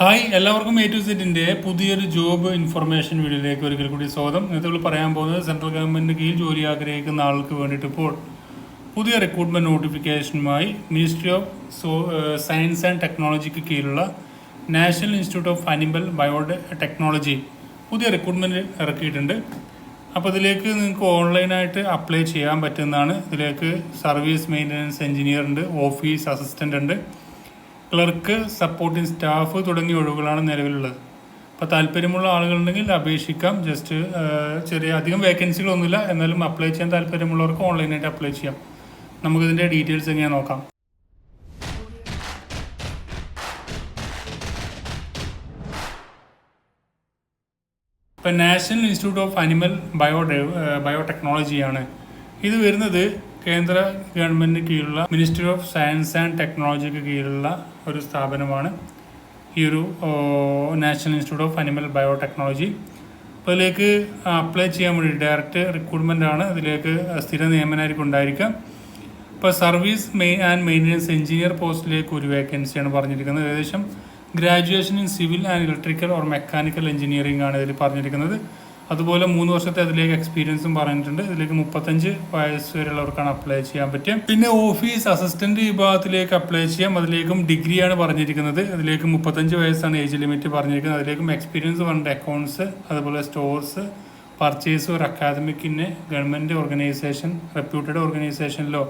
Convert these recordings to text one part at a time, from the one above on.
Hi എല്ലാവർക്കും A2Z പുതിയൊരു job information വീഡിയോയിലേക്ക് ഒരിക്കൽ കൂടി സ്വാഗതം. ഇന്നത്തെ പറയാൻ പോകുന്നത് സെൻട്രൽ ഗവൺമെൻറ് കീഴിൽ ജോലി ആഗ്രഹിക്കുന്ന ആൾക്ക് വേണ്ടിയിട്ട് ഇപ്പോൾ പുതിയ റിക്രൂട്ട്മെൻറ്റ് നോട്ടിഫിക്കേഷനുമായി മിനിസ്ട്രി ഓഫ് സയൻസ് ആൻഡ് ടെക്നോളജിക്ക് കീഴിലുള്ള National Institute of Animal Biotechnology പുതിയ റിക്രൂട്ട്മെൻറ്റ് ഇറക്കിയിട്ടുണ്ട്. അപ്പോൾ ഇതിലേക്ക് നിങ്ങൾക്ക് ഓൺലൈനായിട്ട് അപ്ലൈ ചെയ്യാൻ പറ്റുന്നതാണ്. ഇതിലേക്ക് സർവീസ് മെയിൻ്റനൻസ് എഞ്ചിനീയർ ഉണ്ട്, ഓഫീസ് അസിസ്റ്റൻ്റ് ഉണ്ട്, ക്ലർക്ക്, സപ്പോർട്ടിംഗ് സ്റ്റാഫ് തുടങ്ങിയ ഒഴിവുകളാണ് നിലവിലുള്ളത്. അപ്പോൾ താല്പര്യമുള്ള ആളുകളുണ്ടെങ്കിൽ അപേക്ഷിക്കാം. ജസ്റ്റ് അധികം വേക്കൻസികളൊന്നുമില്ല, എന്നാലും അപ്ലൈ ചെയ്യാൻ താല്പര്യമുള്ളവർക്ക് ഓൺലൈനായിട്ട് അപ്ലൈ ചെയ്യാം. നമുക്കിതിൻ്റെ ഡീറ്റെയിൽസ് എങ്ങനെ നോക്കാം. ഇപ്പം നാഷണൽ ഇൻസ്റ്റിറ്റ്യൂട്ട് ഓഫ് അനിമൽ ബയോടെക്നോളജിയാണ് ഇത് വരുന്നത്. കേന്ദ്ര ഗവൺമെൻറ് കീഴിലുള്ള മിനിസ്ട്രി ഓഫ് സയൻസ് ആൻഡ് ടെക്നോളജിക്ക് കീഴിലുള്ള ഒരു സ്ഥാപനമാണ് ഈ ഒരു national Institute of Animal biotechnology. അപ്പോൾ ഇതിലേക്ക് അപ്ലൈ ചെയ്യാൻ വേണ്ടി ഡയറക്റ്റ് റിക്രൂട്ട്മെൻ്റ് ആണ്. ഇതിലേക്ക് സ്ഥിര നിയമനമായിരിക്കും ഉണ്ടായിരിക്കാം. ഇപ്പോൾ സർവീസ് ആൻഡ് മെയിൻ്റനൻസ് എഞ്ചിനീയർ പോസ്റ്റിലേക്ക് ഒരു വേക്കൻസിയാണ് പറഞ്ഞിരിക്കുന്നത്. ഏകദേശം graduation in civil and electrical or mechanical engineering ആണ് ഇതിൽ പറഞ്ഞിരിക്കുന്നത്. അതുപോലെ 3 വർഷത്തെ അതിലേക്ക് എക്സ്പീരിയൻസും പറഞ്ഞിട്ടുണ്ട്. ഇതിലേക്ക് 35 വയസ്സ് വരെയുള്ളവർക്കാണ് അപ്ലൈ ചെയ്യാൻ പറ്റുക. പിന്നെ ഓഫീസ് അസിസ്റ്റന്റ് വിഭാഗത്തിലേക്ക് അപ്ലൈ ചെയ്യാം. അതിലേക്കും ഡിഗ്രിയാണ് പറഞ്ഞിരിക്കുന്നത്. അതിലേക്ക് 35 വയസ്സാണ് ഏജ് ലിമിറ്റ് പറഞ്ഞിരിക്കുന്നത്. അതിലേക്കും എക്സ്പീരിയൻസ് പറഞ്ഞിട്ട് അക്കൗണ്ട്സ്, അതുപോലെ സ്റ്റോർസ്, പർച്ചേസ് ഒരു അക്കാദമിക്കിന് ഗവൺമെൻറ് ഓർഗനൈസേഷൻ, റെപ്യൂട്ടഡ് ഓർഗനൈസേഷനിലോ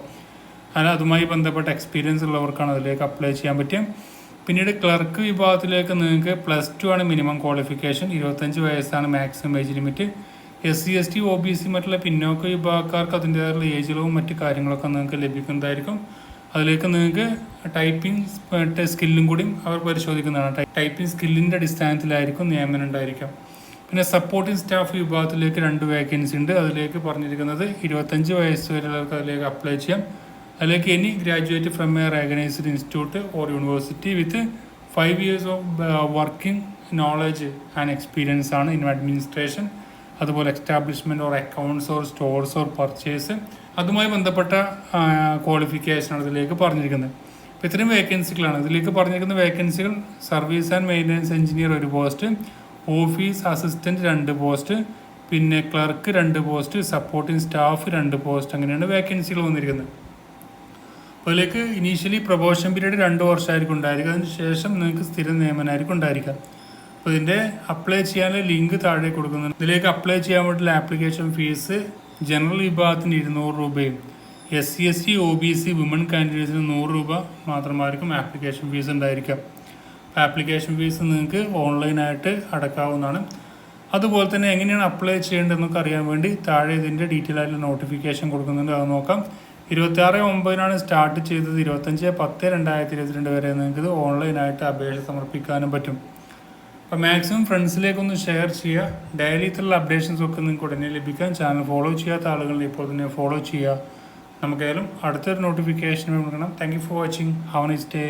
അല്ല അതുമായി ബന്ധപ്പെട്ട എക്സ്പീരിയൻസ് ഉള്ളവർക്കാണ് അതിലേക്ക് അപ്ലൈ ചെയ്യാൻ പറ്റുക. പിന്നീട് ക്ലർക്ക് വിഭാഗത്തിലേക്ക് നിങ്ങൾക്ക് +2 ആണ് മിനിമം ക്വാളിഫിക്കേഷൻ. 25 വയസ്സാണ് maximum age limit. SC ST OBC മറ്റുള്ള പിന്നോക്ക വിഭാഗക്കാർക്ക് അതിൻ്റേതായുള്ള ഏജിലവും മറ്റു കാര്യങ്ങളൊക്കെ നിങ്ങൾക്ക് ലഭിക്കുന്നതായിരിക്കും. അതിലേക്ക് നിങ്ങൾക്ക് ടൈപ്പിംഗ് സ്കില്ലും കൂടി അവർ പരിശോധിക്കുന്നതാണ്. ടൈപ്പിംഗ് സ്കില്ലിൻ്റെ അടിസ്ഥാനത്തിലായിരിക്കും നിയമനം ഉണ്ടായിരിക്കാം. പിന്നെ സപ്പോർട്ടിംഗ് സ്റ്റാഫ് വിഭാഗത്തിലേക്ക് 2 വേക്കൻസി ഉണ്ട്. അതിലേക്ക് പറഞ്ഞിരിക്കുന്നത് 25 വയസ്സ് വരെയുള്ളവർക്ക് അതിലേക്ക് അപ്ലൈ ചെയ്യാം. അതിലേക്ക് any graduate from A recognised institute or university with 5 years of working knowledge and experience ആണ് ഇൻ അഡ്മിനിസ്ട്രേഷൻ, അതുപോലെ establishment or accounts or stores or purchase, അതുമായി ബന്ധപ്പെട്ട ക്വാളിഫിക്കേഷനാണ് ഇതിലേക്ക് പറഞ്ഞിരിക്കുന്നത്. അപ്പോൾ ഇത്രയും വേക്കൻസികളാണ് ഇതിലേക്ക് പറഞ്ഞിരിക്കുന്ന വേക്കൻസികൾ. Service and maintenance engineer 1 post, office assistant 2 post, പിന്നെ clerk 2 post, supporting staff 2 post, അങ്ങനെയാണ് വേക്കൻസികൾ വന്നിരിക്കുന്നത്. അപ്പോൾ ഇതിലേക്ക് ഇനീഷ്യലി പ്രൊമോഷൻ പീരീഡ് 2 വർഷമായിരിക്കും ഉണ്ടായിരിക്കുക. അതിന് ശേഷം നിങ്ങൾക്ക് സ്ഥിര നിയമനമായിരിക്കും ഉണ്ടായിരിക്കുക. അപ്പോൾ ഇതിൻ്റെ അപ്ലൈ ചെയ്യാനുള്ള ലിങ്ക് താഴെ കൊടുക്കുന്നുണ്ട്. ഇതിലേക്ക് അപ്ലൈ ചെയ്യാൻ വേണ്ടിയുള്ള ആപ്ലിക്കേഷൻ ഫീസ് ജനറൽ വിഭാഗത്തിന് 200 രൂപയും SC ST OBC വിമൺ കാൻഡിഡേറ്റ്സിന് 100 രൂപ മാത്രമായിരിക്കും ആപ്ലിക്കേഷൻ ഫീസ് ഉണ്ടായിരിക്കുക. അപ്പോൾ ആപ്ലിക്കേഷൻ ഫീസ് നിങ്ങൾക്ക് ഓൺലൈനായിട്ട് അടക്കാവുന്നതാണ്. അതുപോലെ തന്നെ എങ്ങനെയാണ് അപ്ലൈ ചെയ്യേണ്ടതെന്നൊക്കെ അറിയാൻ വേണ്ടി താഴെ ഇതിൻ്റെ ഡീറ്റെയിൽ ആയിട്ടുള്ള നോട്ടിഫിക്കേഷൻ കൊടുക്കുന്നുണ്ട്. അത് നോക്കാം. 26/9 സ്റ്റാർട്ട് ചെയ്തത്. 25/10/2022 വരെ നിങ്ങൾക്ക് ഇത് ഓൺലൈനായിട്ട് അപേക്ഷ സമർപ്പിക്കാനും പറ്റും. അപ്പോൾ മാക്സിമം ഫ്രണ്ട്സിലേക്കൊന്ന് ഷെയർ ചെയ്യുക. ഡെയിലിത്തുള്ള അപ്ഡേഷൻസ് ഒക്കെ നിങ്ങൾക്ക് ഉടനെ ലഭിക്കാൻ ചാനൽ ഫോളോ ചെയ്യാത്ത ആളുകൾ ഇപ്പോൾ തന്നെ ഫോളോ ചെയ്യുക. നമുക്കായാലും അടുത്തൊരു നോട്ടിഫിക്കേഷൻ കൊടുക്കണം. Thank you for watching. Have A nice day.